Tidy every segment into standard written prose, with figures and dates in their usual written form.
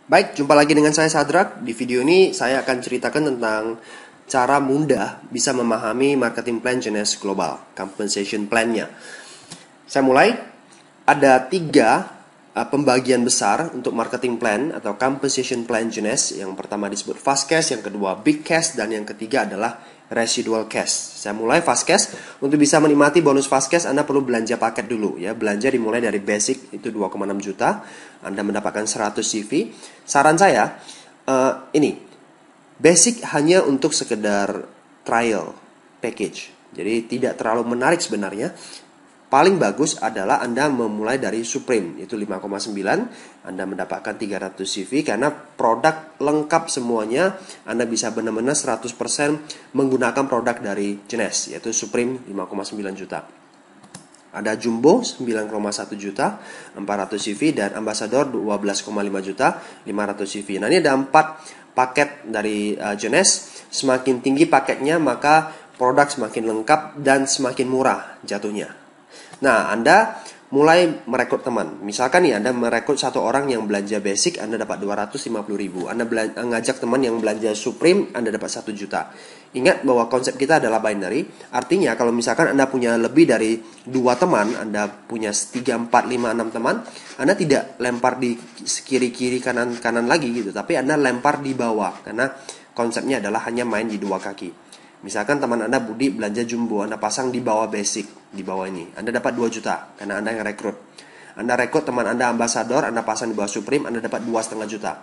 Baik, jumpa lagi dengan saya Sadrak. Di video ini saya akan ceritakan tentang cara mudah bisa memahami marketing plan jenis global, compensation plan-nya. Saya mulai, ada tiga pembagian besar untuk marketing plan atau compensation plan jenis. Yang pertama disebut fast cash, yang kedua big cash, dan yang ketiga adalah residual cash. Saya mulai fast cash. Untuk bisa menikmati bonus fast cash, Anda perlu belanja paket dulu ya. Belanja dimulai dari basic itu 2,6 juta. Anda mendapatkan 100 CV. Saran saya ini basic hanya untuk sekedar trial package. Jadi tidak terlalu menarik sebenarnya. Paling bagus adalah Anda memulai dari Supreme, itu 5,9. Anda mendapatkan 300 CV karena produk lengkap semuanya. Anda bisa benar-benar 100% menggunakan produk dari Jenes, yaitu Supreme 5,9 juta. Ada Jumbo 9,1 juta 400 CV, dan Ambassador 12,5 juta 500 CV. Nah, ini ada 4 paket dari Jenes. Semakin tinggi paketnya, maka produk semakin lengkap dan semakin murah jatuhnya. Nah, Anda mulai merekrut teman. Misalkan nih, Anda merekrut satu orang yang belanja basic, Anda dapat 250.000. Anda ngajak teman yang belanja Supreme, Anda dapat 1 juta. Ingat bahwa konsep kita adalah binary. Artinya kalau misalkan Anda punya lebih dari 2 teman, Anda punya 3, 4, 5, 6 teman, Anda tidak lempar di kiri-kiri kanan-kanan lagi gitu, tapi Anda lempar di bawah. Karena konsepnya adalah hanya main di 2 kaki. Misalkan teman Anda Budi belanja Jumbo, Anda pasang di bawah basic, di bawah ini. Anda dapat 2 juta, karena Anda yang rekrut. Anda rekrut teman Anda Ambassador, Anda pasang di bawah Supreme, Anda dapat 2,5 juta.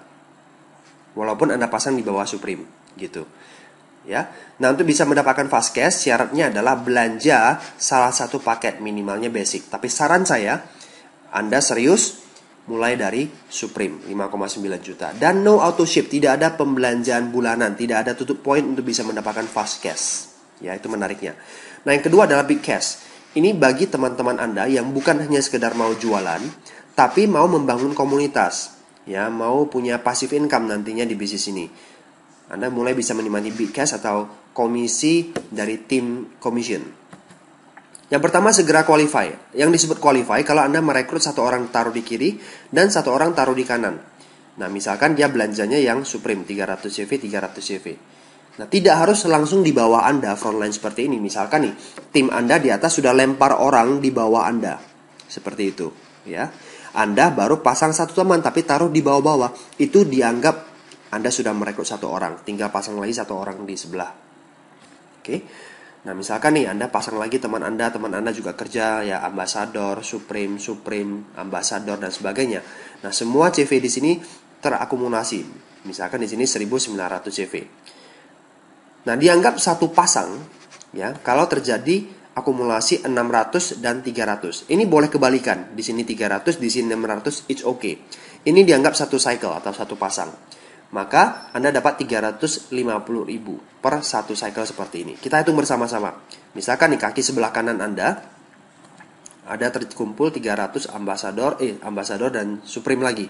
Walaupun Anda pasang di bawah Supreme, gitu. Ya. Nah, untuk bisa mendapatkan fast cash, syaratnya adalah belanja salah satu paket, minimalnya basic. Tapi saran saya, Anda serius, mulai dari Supreme 5,9 juta. Dan no auto ship, tidak ada pembelanjaan bulanan, tidak ada tutup poin untuk bisa mendapatkan fast cash. Ya, itu menariknya. Nah, yang kedua adalah big cash. Ini bagi teman-teman Anda yang bukan hanya sekedar mau jualan, tapi mau membangun komunitas. Ya, mau punya passive income nantinya di bisnis ini. Anda mulai bisa menikmati big cash atau komisi dari tim commission. Yang pertama, segera qualify. Yang disebut qualify kalau Anda merekrut satu orang taruh di kiri dan satu orang taruh di kanan. Nah, misalkan dia belanjanya yang Supreme 300 CV, 300 CV. Nah, tidak harus langsung di bawah Anda frontline seperti ini. Misalkan nih, tim Anda di atas sudah lempar orang di bawah Anda. Seperti itu, ya. Anda baru pasang satu teman tapi taruh di bawah-bawah. Itu dianggap Anda sudah merekrut satu orang, tinggal pasang lagi satu orang di sebelah. Oke. Nah, misalkan nih Anda pasang lagi teman Anda juga kerja ya Ambassador, Supreme, Ambassador dan sebagainya. Nah, semua CV di sini terakumulasi. Misalkan di sini 1900 CV. Nah, dianggap satu pasang ya kalau terjadi akumulasi 600 dan 300. Ini boleh kebalikan. Di sini 300, di sini 600, it's okay. Ini dianggap satu cycle atau satu pasang. Maka Anda dapat 350.000 per satu cycle seperti ini. Kita hitung bersama-sama. Misalkan di kaki sebelah kanan Anda ada terkumpul 300 Ambassador dan Supreme lagi.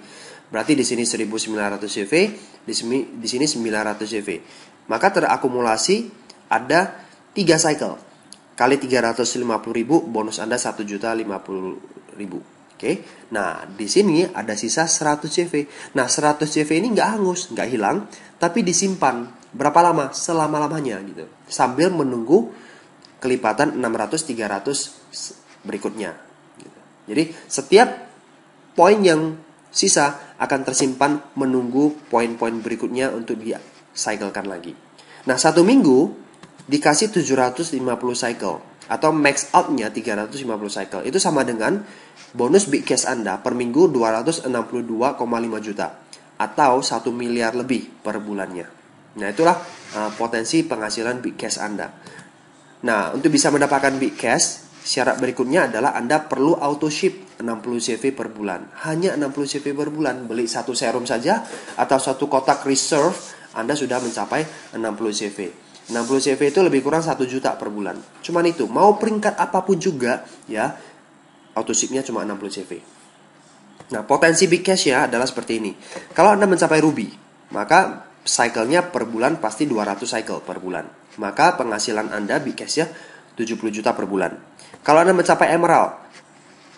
Berarti di sini 1900 CV, di sini 900 CV. Maka terakumulasi ada 3 cycle. Kali 350.000, bonus Anda 1.050.000. Oke. Nah, di sini ada sisa 100 CV. Nah, 100 CV ini nggak hangus, nggak hilang, tapi disimpan. Berapa lama? Selama-lamanya gitu. Sambil menunggu kelipatan 600, 300 berikutnya. Gitu. Jadi, setiap poin yang sisa akan tersimpan menunggu poin-poin berikutnya untuk di-cyclekan lagi. Nah, 1 minggu dikasih 750 cycle atau max out-nya 350 cycle. Itu sama dengan bonus big cash Anda per minggu 262,5 juta atau 1 miliar lebih per bulannya. Nah, itulah potensi penghasilan big cash Anda. Nah, untuk bisa mendapatkan big cash, syarat berikutnya adalah Anda perlu auto ship 60 CV per bulan. Hanya 60 CV per bulan. Beli satu serum saja atau satu kotak reserve, Anda sudah mencapai 60 CV. 60 CV itu lebih kurang 1 juta per bulan. Cuman itu, mau peringkat apapun juga ya, auto shipnya cuma 60 CV. Nah, potensi big cash ya adalah seperti ini. Kalau Anda mencapai Ruby, maka cycle-nya per bulan pasti 200 cycle per bulan. Maka penghasilan Anda big cash ya 70 juta per bulan. Kalau Anda mencapai Emerald,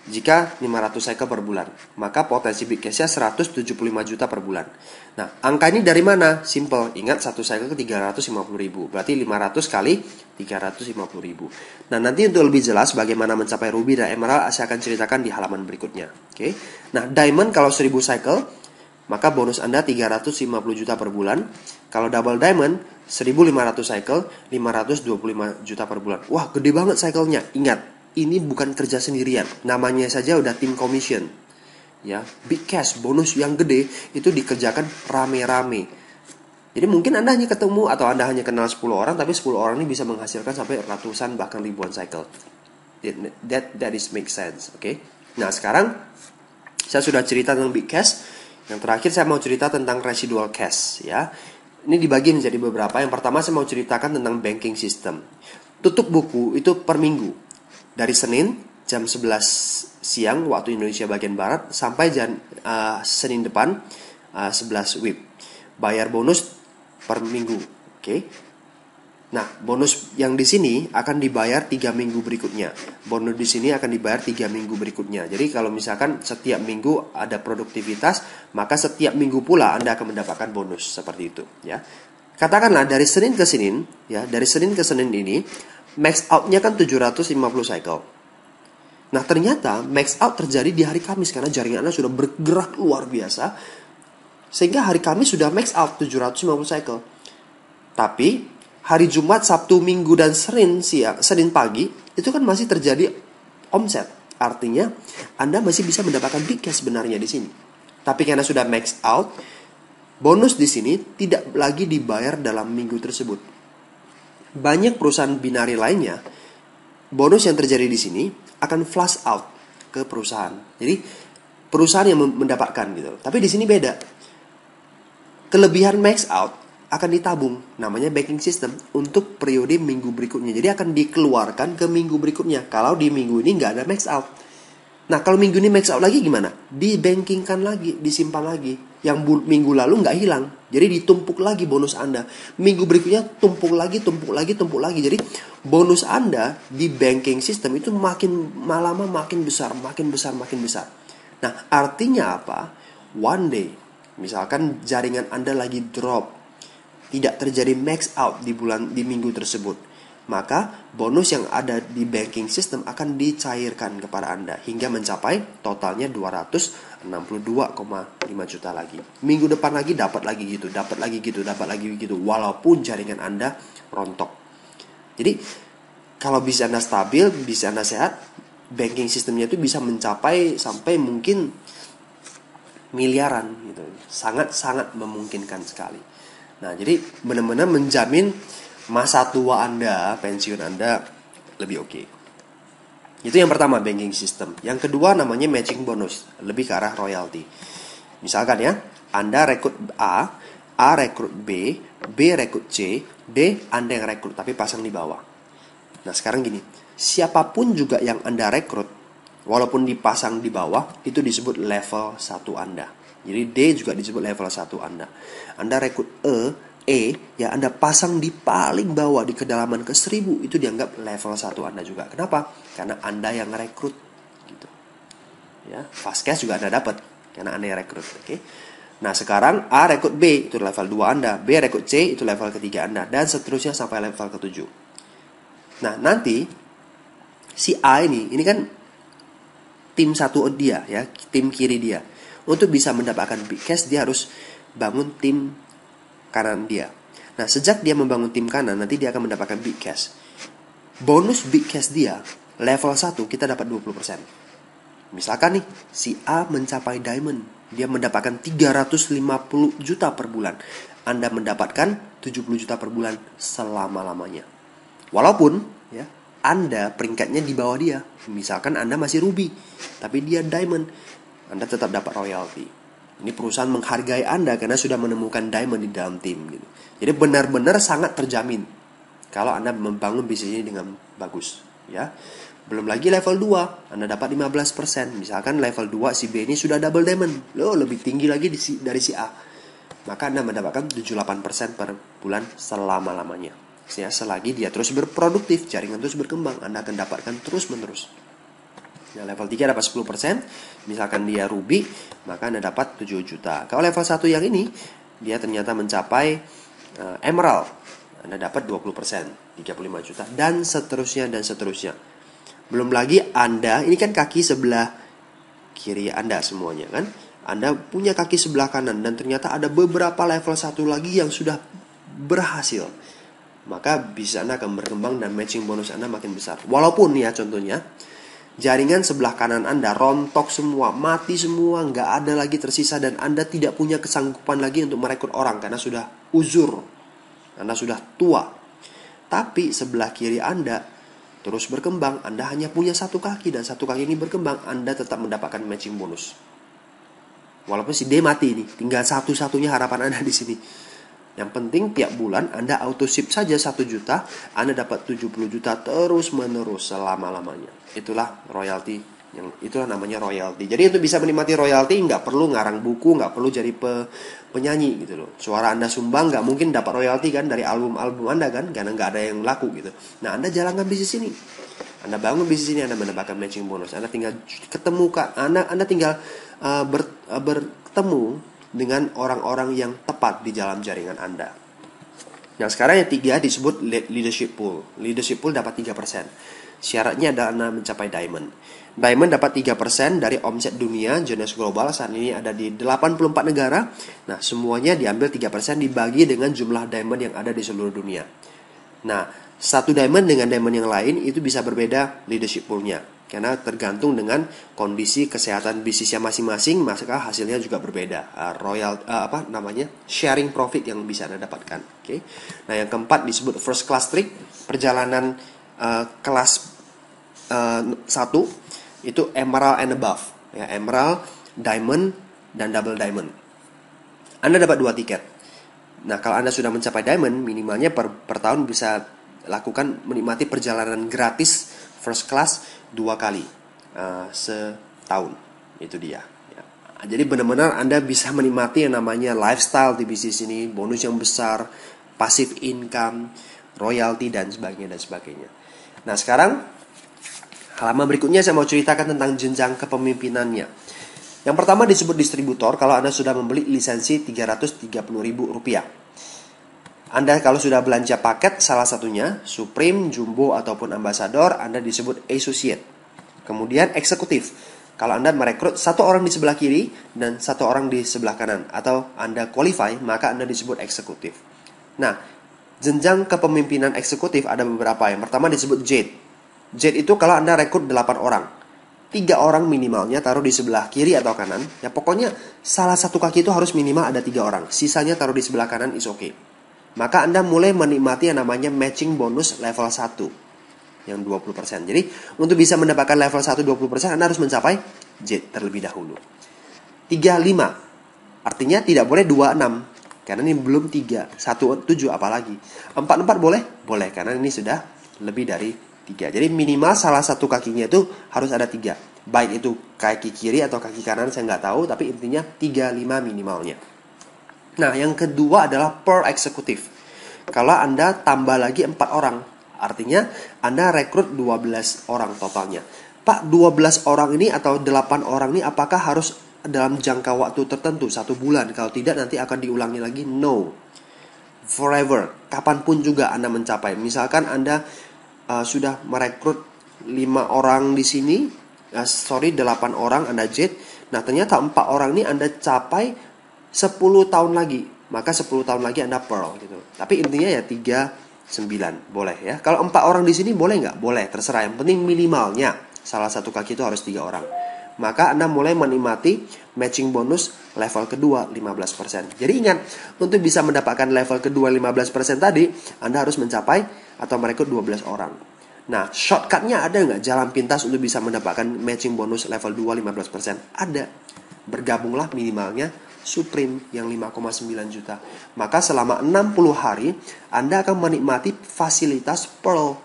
Jika 500 cycle per bulan, maka potensi big cashnya 175 juta per bulan. Nah, angka ini dari mana? Simple, ingat satu cycle ke 350 ribu, berarti 500 kali 350 ribu. Nah, nanti untuk lebih jelas bagaimana mencapai ruby dan emerald, saya akan ceritakan di halaman berikutnya. Oke. Nah, diamond kalau 1000 cycle, maka bonus Anda 350 juta per bulan. Kalau double diamond, 1500 cycle, 525 juta per bulan. Wah, gede banget cycle-nya. Ingat, ini bukan kerja sendirian, namanya saja udah tim commission. Ya, big cash, bonus yang gede itu dikerjakan rame-rame. Jadi mungkin Anda hanya ketemu atau Anda hanya kenal 10 orang, tapi 10 orang ini bisa menghasilkan sampai ratusan bahkan ribuan cycle. That is make sense, oke? Nah, sekarang saya sudah cerita tentang big cash. Yang terakhir saya mau cerita tentang residual cash, ya. Ini dibagi menjadi beberapa. Yang pertama saya mau ceritakan tentang banking system. Tutup buku itu per minggu. Dari Senin jam 11 siang waktu Indonesia bagian Barat sampai Senin depan 11 WIB. Bayar bonus per minggu. Oke. Nah, bonus yang di sini akan dibayar 3 minggu berikutnya. Bonus di sini akan dibayar 3 minggu berikutnya. Jadi kalau misalkan setiap minggu ada produktivitas, maka setiap minggu pula Anda akan mendapatkan bonus seperti itu, ya. Katakanlah dari Senin ke Senin, ya, dari Senin ke Senin ini max out-nya kan 750 cycle. Nah, ternyata max out terjadi di hari Kamis karena jaringan Anda sudah bergerak luar biasa. Sehingga hari Kamis sudah max out 750 cycle. Tapi hari Jumat, Sabtu, Minggu dan Senin pagi itu kan masih terjadi omset. Artinya Anda masih bisa mendapatkan big cash sebenarnya di sini. Tapi karena sudah max out, bonus di sini tidak lagi dibayar dalam minggu tersebut. Banyak perusahaan binari lainnya, bonus yang terjadi di sini akan flush out ke perusahaan. Jadi perusahaan yang mendapatkan gitu. Tapi di sini beda. Kelebihan max out akan ditabung, namanya banking system, untuk periode minggu berikutnya. Jadi akan dikeluarkan ke minggu berikutnya. Kalau di minggu ini nggak ada max out. Nah, kalau minggu ini max out lagi gimana? Dibankingkan lagi, disimpan lagi. Yang minggu lalu nggak hilang. Jadi ditumpuk lagi bonus Anda. Minggu berikutnya tumpuk lagi. Jadi bonus Anda di banking system itu makin lama makin besar. Nah, artinya apa? One day, misalkan jaringan Anda lagi drop, tidak terjadi max out di minggu tersebut, maka bonus yang ada di banking system akan dicairkan kepada Anda hingga mencapai totalnya 262,5 juta lagi. Minggu depan lagi dapat lagi gitu, walaupun jaringan Anda rontok. Jadi kalau bisa Anda stabil, bisa Anda sehat, banking systemnya itu bisa mencapai sampai mungkin miliaran gitu. Sangat memungkinkan sekali. Nah, jadi benar-benar menjamin masa tua Anda, pensiun Anda lebih oke. Itu yang pertama, banking system. Yang kedua namanya matching bonus, lebih ke arah royalty. Misalkan ya, Anda rekrut A rekrut B rekrut C, D Anda yang rekrut tapi pasang di bawah. Nah, sekarang gini, siapapun juga yang Anda rekrut, walaupun dipasang di bawah, itu disebut level 1 Anda. Jadi D juga disebut level 1 Anda. Anda rekrut ya Anda pasang di paling bawah di kedalaman ke 1000, itu dianggap level 1 Anda juga. Kenapa? Karena Anda yang rekrut gitu. Ya, fast cash juga Anda dapat karena Anda yang rekrut, oke? Nah, sekarang A rekrut B, itu level 2 Anda, B rekrut C, itu level ketiga Anda, dan seterusnya sampai level ke-7. Nah, nanti si A ini kan tim satu dia ya, tim kiri dia. Untuk bisa mendapatkan big cash, dia harus bangun tim kanan dia. Nah, sejak dia membangun tim kanan, nanti dia akan mendapatkan big cash. Bonus big cash dia, level 1 kita dapat 20%. Misalkan nih, si A mencapai diamond, dia mendapatkan 350 juta per bulan. Anda mendapatkan 70 juta per bulan selama-lamanya. Walaupun ya, Anda peringkatnya di bawah dia. Misalkan Anda masih ruby, tapi dia diamond, Anda tetap dapat royalty. Ini perusahaan menghargai Anda karena sudah menemukan diamond di dalam tim gitu. Jadi benar-benar sangat terjamin kalau Anda membangun bisnis ini dengan bagus, ya. Belum lagi level 2, Anda dapat 15%. Misalkan level 2 si B ini sudah double diamond, lebih tinggi lagi dari si A. Maka Anda mendapatkan 78% per bulan selama-lamanya. Ya, selagi dia terus berproduktif, jaringan terus berkembang, Anda akan dapatkan terus-menerus. Nah, level 3 dapat 10%. Misalkan dia ruby, maka Anda dapat 7 juta. Kalau level 1 yang ini, dia ternyata mencapai emerald. Anda dapat 20%, 35 juta. Dan seterusnya, dan seterusnya. Belum lagi Anda, ini kan kaki sebelah kiri Anda semuanya kan. Anda punya kaki sebelah kanan, dan ternyata ada beberapa level 1 lagi yang sudah berhasil. Maka bisa Anda akan berkembang dan matching bonus Anda makin besar. Walaupun ya contohnya, jaringan sebelah kanan Anda rontok semua, mati semua, nggak ada lagi tersisa, dan Anda tidak punya kesanggupan lagi untuk merekrut orang karena sudah uzur, Anda sudah tua. Tapi sebelah kiri Anda terus berkembang, Anda hanya punya satu kaki, dan satu kaki ini berkembang, Anda tetap mendapatkan matching bonus. Walaupun si D mati nih, tinggal satu-satunya harapan Anda di sini. Yang penting tiap bulan Anda auto ship saja 1 juta, Anda dapat 70 juta terus menerus selama-lamanya. Itulah royalty, itulah namanya royalty. Jadi untuk bisa menikmati royalty nggak perlu ngarang buku, nggak perlu jadi penyanyi gitu loh. Suara Anda sumbang nggak mungkin dapat royalty kan dari album-album Anda kan, karena nggak ada yang laku gitu. Nah, Anda jalankan bisnis ini. Anda bangun bisnis ini, Anda mendapatkan matching bonus. Anda tinggal ketemu Anda tinggal bertemu dengan orang-orang yang tepat di dalam jaringan Anda. Nah, sekarang yang 3 disebut leadership pool. Leadership pool dapat 3%. Syaratnya adalah Anda mencapai diamond. Diamond dapat 3% dari omset dunia Jonas Global. Saat ini ada di 84 negara. Nah, semuanya diambil 3% dibagi dengan jumlah diamond yang ada di seluruh dunia. Nah, satu diamond dengan diamond yang lain itu bisa berbeda leadership pool-nya. Karena tergantung dengan kondisi kesehatan bisnisnya masing-masing, maka hasilnya juga berbeda. Sharing profit yang bisa Anda dapatkan. Okay? Nah, yang keempat disebut first class trick, perjalanan kelas 1 itu emerald and above. Ya, emerald, diamond, dan double diamond. Anda dapat 2 tiket. Nah, kalau Anda sudah mencapai diamond, minimalnya per tahun bisa lakukan menikmati perjalanan gratis first class 2 kali setahun. Itu dia ya. Jadi benar-benar Anda bisa menikmati yang namanya lifestyle di bisnis ini, bonus yang besar, passive income, royalty, dan sebagainya. Nah, sekarang halaman berikutnya saya mau ceritakan tentang jenjang kepemimpinannya. Yang pertama disebut distributor. Kalau Anda sudah membeli lisensi Rp330.000. Anda kalau sudah belanja paket salah satunya Supreme, Jumbo, ataupun Ambassador, Anda disebut associate. Kemudian eksekutif. Kalau Anda merekrut 1 orang di sebelah kiri dan 1 orang di sebelah kanan, atau Anda qualify, maka Anda disebut eksekutif. Nah, jenjang kepemimpinan eksekutif ada beberapa. Yang pertama disebut Jade. Jade itu kalau Anda rekrut 8 orang, 3 orang minimalnya taruh di sebelah kiri atau kanan. Ya pokoknya salah satu kaki itu harus minimal ada 3 orang. Sisanya taruh di sebelah kanan is okay. Maka Anda mulai menikmati yang namanya matching bonus level 1 yang 20%. Jadi untuk bisa mendapatkan level 1 20%, Anda harus mencapai J terlebih dahulu. 35. Artinya tidak boleh 26. Karena ini belum 3. 1, 7 apalagi. 4 boleh? Boleh, karena ini sudah lebih dari 3. Jadi minimal salah satu kakinya itu harus ada 3. Baik itu kaki kiri atau kaki kanan saya nggak tahu, tapi intinya 35 minimalnya. Nah, yang kedua adalah per eksekutif. Kalau Anda tambah lagi 4 orang, artinya Anda rekrut 12 orang totalnya. Pak, 12 orang ini atau 8 orang ini apakah harus dalam jangka waktu tertentu, 1 bulan? Kalau tidak nanti akan diulangi lagi? No. Forever. Kapanpun juga Anda mencapai. Misalkan Anda sudah merekrut 5 orang di sini, 8 orang Anda jet. Nah, ternyata 4 orang ini Anda capai 10 tahun lagi, maka 10 tahun lagi Anda pearl gitu. Tapi intinya ya 39 boleh ya. Kalau 4 orang di sini boleh nggak? Boleh, terserah. Yang penting minimalnya salah satu kaki itu harus 3 orang. Maka Anda mulai menikmati matching bonus level kedua 15%. Jadi ingat, untuk bisa mendapatkan level kedua 15% tadi, Anda harus mencapai atau merekrut 12 orang. Nah, shortcutnya ada nggak? Jalan pintas untuk bisa mendapatkan matching bonus level 2 15%? Ada. Bergabunglah minimalnya Supreme yang 5,9 juta. Maka selama 60 hari Anda akan menikmati fasilitas Pearl.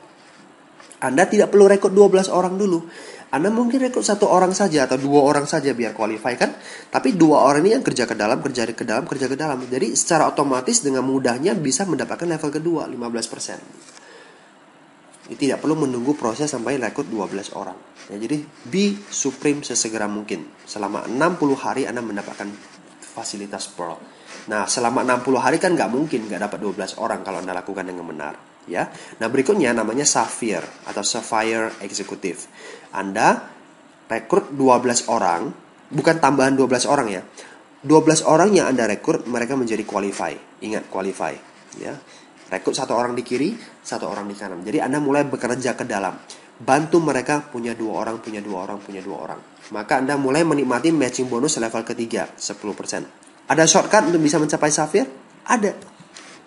Anda tidak perlu rekrut 12 orang dulu. Anda mungkin rekrut 1 orang saja atau 2 orang saja biar qualify kan. Tapi 2 orang ini yang kerja ke dalam. Jadi secara otomatis dengan mudahnya bisa mendapatkan level kedua 15%. Tidak perlu menunggu proses sampai rekrut 12 orang. Ya, jadi be supreme sesegera mungkin. Selama 60 hari Anda mendapatkan fasilitas Pearl. Nah, selama 60 hari kan nggak mungkin nggak dapat 12 orang kalau Anda lakukan dengan benar. Ya. Nah, berikutnya namanya Sapphire atau Sapphire Executive. Anda rekrut 12 orang, bukan tambahan 12 orang ya. 12 orang yang Anda rekrut, mereka menjadi qualify. Ingat, qualify. Ya. Rekrut satu orang di kiri, satu orang di kanan. Jadi Anda mulai bekerja ke dalam. Bantu mereka punya 2 orang, punya 2 orang, punya 2 orang. Maka Anda mulai menikmati matching bonus level ketiga, 10%. Ada shortcut untuk bisa mencapai Sapphire? Ada.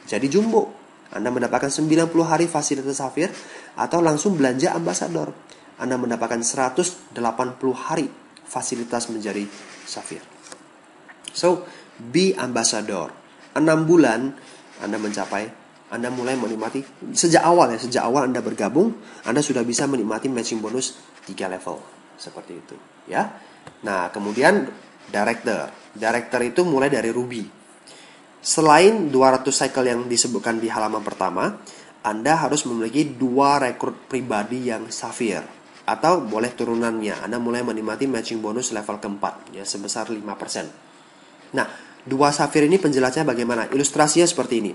Jadi jumbo. Anda mendapatkan 90 hari fasilitas Sapphire atau langsung belanja ambasador. Anda mendapatkan 180 hari fasilitas menjadi Sapphire. So, be ambassador. 6 bulan Anda mulai menikmati sejak awal Anda bergabung, Anda sudah bisa menikmati matching bonus 3 level seperti itu, ya. Nah, kemudian director itu mulai dari ruby. Selain 200 cycle yang disebutkan di halaman pertama, Anda harus memiliki 2 rekrut pribadi yang Sapphire atau boleh turunannya. Anda mulai menikmati matching bonus level keempat ya sebesar 5%. Nah, 2 Sapphire ini penjelasannya bagaimana? Ilustrasinya seperti ini.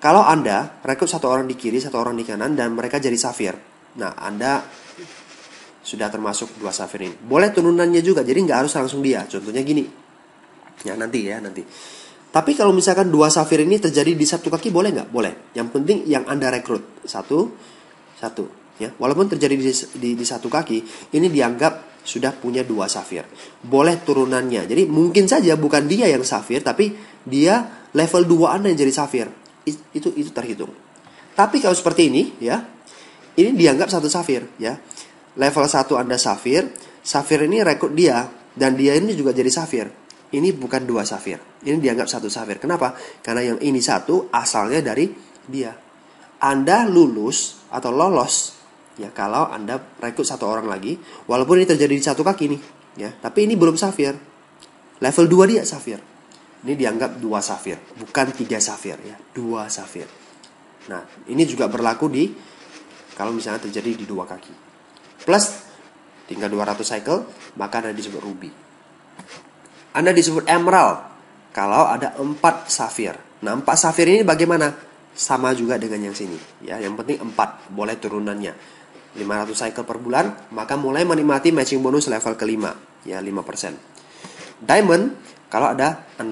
Kalau Anda rekrut satu orang di kiri, satu orang di kanan, dan mereka jadi Sapphire. Nah, Anda sudah termasuk 2 Sapphire ini. Boleh turunannya juga, jadi nggak harus langsung dia. Contohnya gini. Ya, nanti. Tapi kalau misalkan 2 Sapphire ini terjadi di satu kaki, boleh nggak? Boleh. Yang penting yang Anda rekrut. Satu. Ya. Walaupun terjadi di satu kaki, ini dianggap sudah punya 2 Sapphire. Boleh turunannya. Jadi mungkin saja bukan dia yang Sapphire, tapi dia level 2 Anda yang jadi Sapphire. Itu terhitung. Tapi kalau seperti ini ya, ini dianggap satu Sapphire ya. Level 1 Anda Sapphire ini rekrut dia dan dia ini juga jadi Sapphire. Ini bukan 2 Sapphire. Ini dianggap satu Sapphire. Kenapa? Karena yang ini satu asalnya dari dia. Anda lulus atau lolos ya kalau Anda rekrut satu orang lagi, walaupun ini terjadi di satu kaki nih ya, tapi ini belum Sapphire. Level 2 dia Sapphire. Ini dianggap 2 Sapphire, bukan 3 Sapphire ya, 2 Sapphire. Nah, ini juga berlaku kalau misalnya terjadi di 2 kaki. Plus tinggal 200 cycle, maka Anda disebut ruby. Anda disebut emerald kalau ada 4 Sapphire. Nah, 4 Sapphire ini bagaimana? Sama juga dengan yang sini ya, yang penting 4, boleh turunannya. 500 cycle per bulan, maka mulai menikmati matching bonus level kelima ya, 5%. Diamond kalau ada 6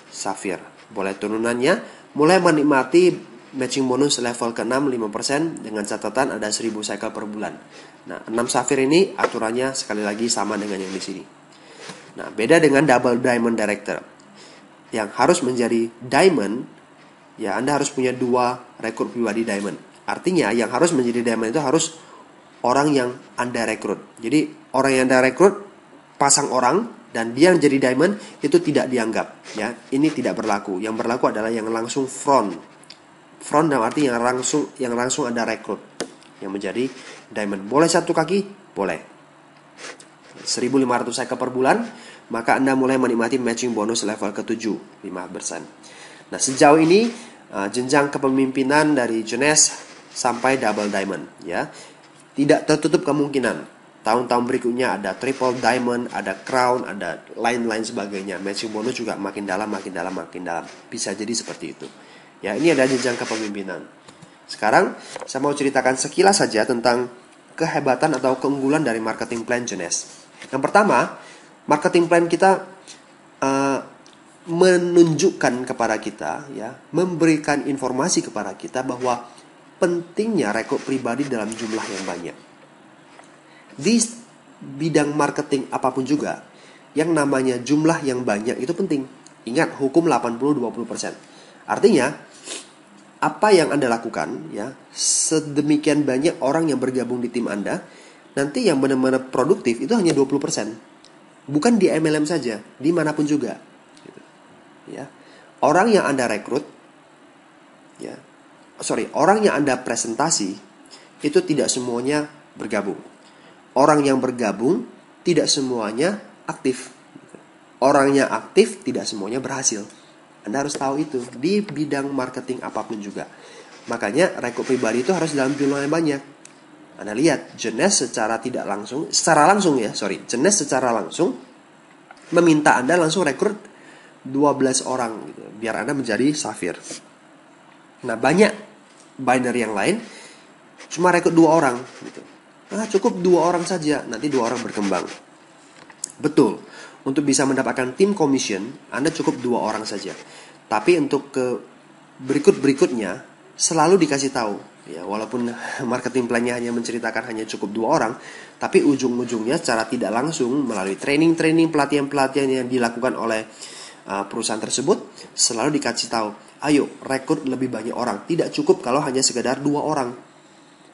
Sapphire, boleh turunannya, mulai menikmati matching bonus level ke-6 5% dengan catatan ada 1000 cycle per bulan. Nah, 6 Sapphire ini aturannya sekali lagi sama dengan yang di sini. Nah, beda dengan double diamond director. Yang harus menjadi diamond, ya Anda harus punya 2 rekrut pribadi diamond. Artinya yang harus menjadi diamond itu harus orang yang Anda rekrut. Jadi orang yang Anda rekrut pasang orang dan dia yang jadi diamond itu tidak dianggap ya. Ini tidak berlaku. Yang berlaku adalah yang langsung front dalam arti yang langsung Anda rekrut yang menjadi diamond. Boleh satu kaki? Boleh. 1.500 cycle per bulan, maka Anda mulai menikmati matching bonus level ke-7 5%. Nah, sejauh ini jenjang kepemimpinan dari Jones sampai double diamond ya. Tidak tertutup kemungkinan tahun-tahun berikutnya ada triple diamond, ada crown, ada lain-lain sebagainya. Matching bonus juga makin dalam. Bisa jadi seperti itu. Ya, ini ada jenjang kepemimpinan. Sekarang saya mau ceritakan sekilas saja tentang kehebatan atau keunggulan dari marketing plan Jones. Yang pertama, marketing plan kita menunjukkan kepada kita ya, memberikan informasi kepada kita bahwa pentingnya rekrut pribadi dalam jumlah yang banyak. Di bidang marketing apapun juga, yang namanya jumlah yang banyak itu penting. Ingat, hukum 80-20%. Artinya, apa yang Anda lakukan, ya, sedemikian banyak orang yang bergabung di tim Anda, nanti yang benar-benar produktif itu hanya 20%. Bukan di MLM saja, dimanapun juga. Ya. Orang yang Anda rekrut, orang yang Anda presentasi, itu tidak semuanya bergabung. Orang yang bergabung tidak semuanya aktif. Orang yang aktif tidak semuanya berhasil. Anda harus tahu itu di bidang marketing apapun juga. Makanya rekrut pribadi itu harus dalam jumlah yang banyak. Anda lihat, Jeunesse secara langsung meminta Anda langsung rekrut 12 orang gitu, biar Anda menjadi Safir. Nah, banyak binary yang lain cuma rekrut 2 orang gitu. Nah, cukup 2 orang saja, nanti 2 orang berkembang. Betul, untuk bisa mendapatkan tim commission, Anda cukup 2 orang saja. Tapi untuk ke berikutnya selalu dikasih tahu. Ya, walaupun marketing plan-nya hanya menceritakan hanya cukup 2 orang, tapi ujung-ujungnya secara tidak langsung melalui training-training, pelatihan-pelatihan yang dilakukan oleh perusahaan tersebut selalu dikasih tahu, ayo rekrut lebih banyak orang. Tidak cukup kalau hanya sekedar 2 orang.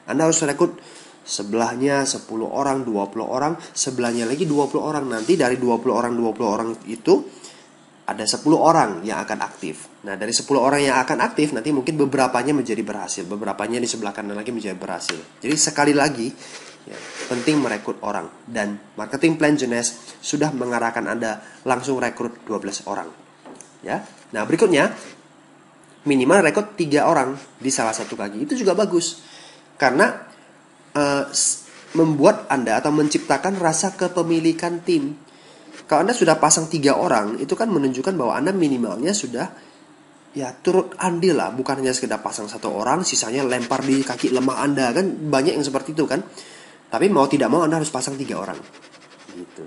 Anda harus rekrut sebelahnya 10 orang, 20 orang, sebelahnya lagi 20 orang. Nanti dari 20 orang itu ada 10 orang yang akan aktif. Nah, dari 10 orang yang akan aktif, nanti mungkin beberapanya menjadi berhasil, beberapanya di sebelah kanan lagi menjadi berhasil. Jadi sekali lagi, ya, penting merekrut orang. Dan marketing plan Jeunesse sudah mengarahkan Anda langsung rekrut 12 orang. Ya. Nah, berikutnya, minimal rekrut 3 orang di salah satu kaki. Itu juga bagus. Karena membuat Anda atau menciptakan rasa kepemilikan tim. Kalau Anda sudah pasang 3 orang, itu kan menunjukkan bahwa Anda minimalnya sudah ya turut andil lah, bukan hanya sekedar pasang 1 orang, sisanya lempar di kaki lemah Anda, kan banyak yang seperti itu kan. Tapi mau tidak mau Anda harus pasang 3 orang. Gitu.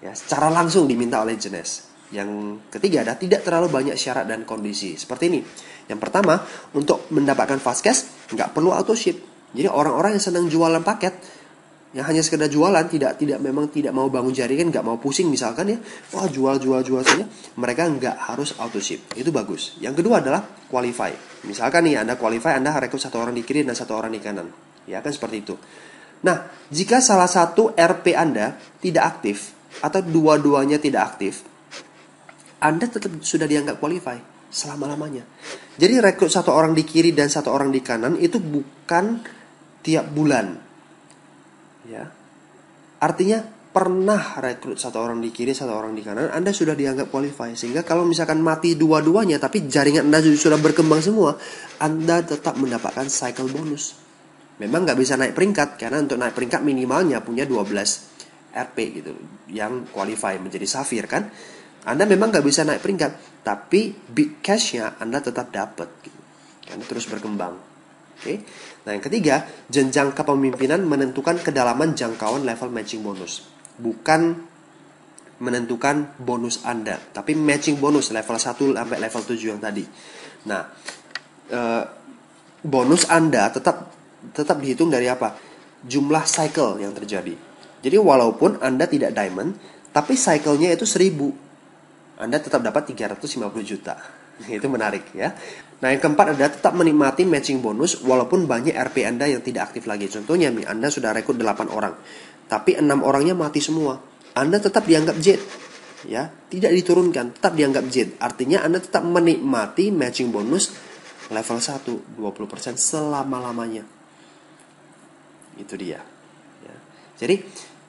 Ya, secara langsung diminta oleh Jeunesse. Yang ketiga adalah tidak terlalu banyak syarat dan kondisi. Seperti ini. Yang pertama, untuk mendapatkan fast cash nggak perlu auto ship. Jadi orang-orang yang senang jualan paket, yang hanya sekedar jualan, tidak mau bangun jaringan, nggak mau pusing misalkan ya, wah jual saja, mereka nggak harus auto ship. Itu bagus. Yang kedua adalah qualify. Misalkan nih Anda qualify, Anda rekrut 1 orang di kiri dan 1 orang di kanan, ya kan seperti itu. Nah, jika salah satu RP Anda tidak aktif atau dua-duanya tidak aktif, Anda tetap sudah dianggap qualify selama-lamanya. Jadi rekrut 1 orang di kiri dan 1 orang di kanan itu bukan tiap bulan. Ya. Artinya pernah rekrut 1 orang di kiri, 1 orang di kanan, Anda sudah dianggap qualify. Sehingga kalau misalkan mati dua-duanya, tapi jaringan Anda sudah berkembang semua, Anda tetap mendapatkan cycle bonus. Memang nggak bisa naik peringkat, karena untuk naik peringkat minimalnya punya 12 RP gitu, yang qualify menjadi Safir kan. Anda memang nggak bisa naik peringkat, tapi big cash-nya Anda tetap dapat gitu. Anda terus berkembang. Oke. Nah, yang ketiga, jenjang kepemimpinan menentukan kedalaman jangkauan level matching bonus. Bukan menentukan bonus Anda, tapi matching bonus level 1 sampai level 7 yang tadi. Nah, bonus Anda tetap dihitung dari apa? Jumlah cycle yang terjadi. Jadi walaupun Anda tidak diamond, tapi cycle-nya itu 1000, Anda tetap dapat 350 juta. Itu menarik ya. Nah, yang keempat adalah tetap menikmati matching bonus walaupun banyak RP Anda yang tidak aktif lagi. Contohnya nih, Anda sudah rekrut 8 orang, tapi 6 orangnya mati semua. Anda tetap dianggap jet. Ya, tidak diturunkan, tetap dianggap jet. Artinya Anda tetap menikmati matching bonus level 1 20% selama-lamanya. Itu dia. Ya. Jadi,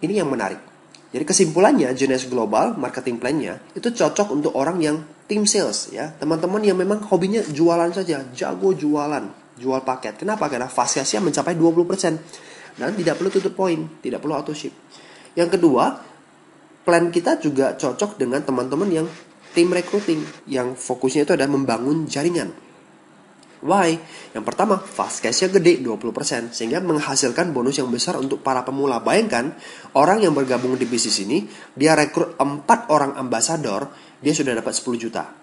ini yang menarik. Jadi kesimpulannya, Jeunesse Global marketing plan-nya itu cocok untuk orang yang tim sales ya. Teman-teman yang memang hobinya jualan saja, jago jualan, jual paket. Kenapa? Karena fast cash-nya mencapai 20% dan tidak perlu tutup poin, tidak perlu auto ship. Yang kedua, plan kita juga cocok dengan teman-teman yang tim recruiting yang fokusnya itu adalah membangun jaringan. Why? Yang pertama, fast cash-nya gede 20%, sehingga menghasilkan bonus yang besar untuk para pemula. Bayangkan, orang yang bergabung di bisnis ini, dia rekrut 4 orang ambasador, dia sudah dapat 10 juta.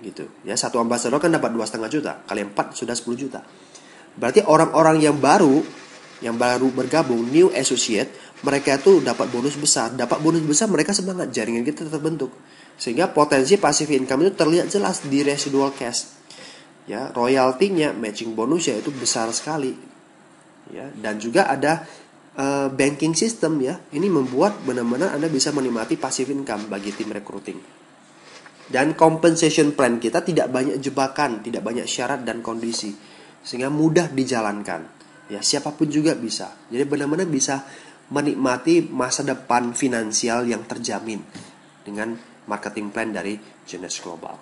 Gitu. Ya, 1 ambasador kan dapat 2,5 juta, kali 4 sudah 10 juta. Berarti orang-orang yang baru bergabung, new associate, mereka itu dapat bonus besar. Dapat bonus besar, mereka semangat, jaringan kita terbentuk. Sehingga potensi passive income itu terlihat jelas di residual cash. Ya, royaltinya, matching bonusnya itu besar sekali. Ya, dan juga ada banking system ya. Ini membuat benar-benar Anda bisa menikmati passive income bagi tim recruiting. Dan compensation plan kita tidak banyak jebakan, tidak banyak syarat dan kondisi, sehingga mudah dijalankan. Ya, siapapun juga bisa. Jadi benar-benar bisa menikmati masa depan finansial yang terjamin dengan marketing plan dari Jeunesse Global.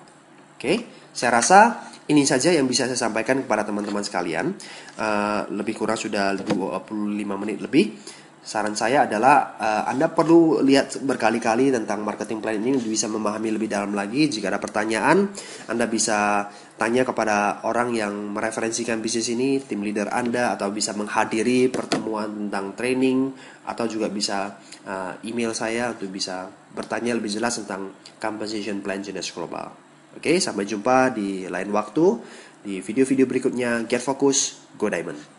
Oke, saya rasa ini saja yang bisa saya sampaikan kepada teman-teman sekalian. Lebih kurang sudah 25 menit lebih. Saran saya adalah Anda perlu lihat berkali-kali tentang marketing plan ini, bisa memahami lebih dalam lagi. Jika ada pertanyaan, Anda bisa tanya kepada orang yang mereferensikan bisnis ini, tim leader Anda, atau bisa menghadiri pertemuan tentang training, atau juga bisa email saya untuk bisa bertanya lebih jelas tentang compensation plan GNS Global. Oke, sampai jumpa di lain waktu di video-video berikutnya. Get Focus, Go Diamond.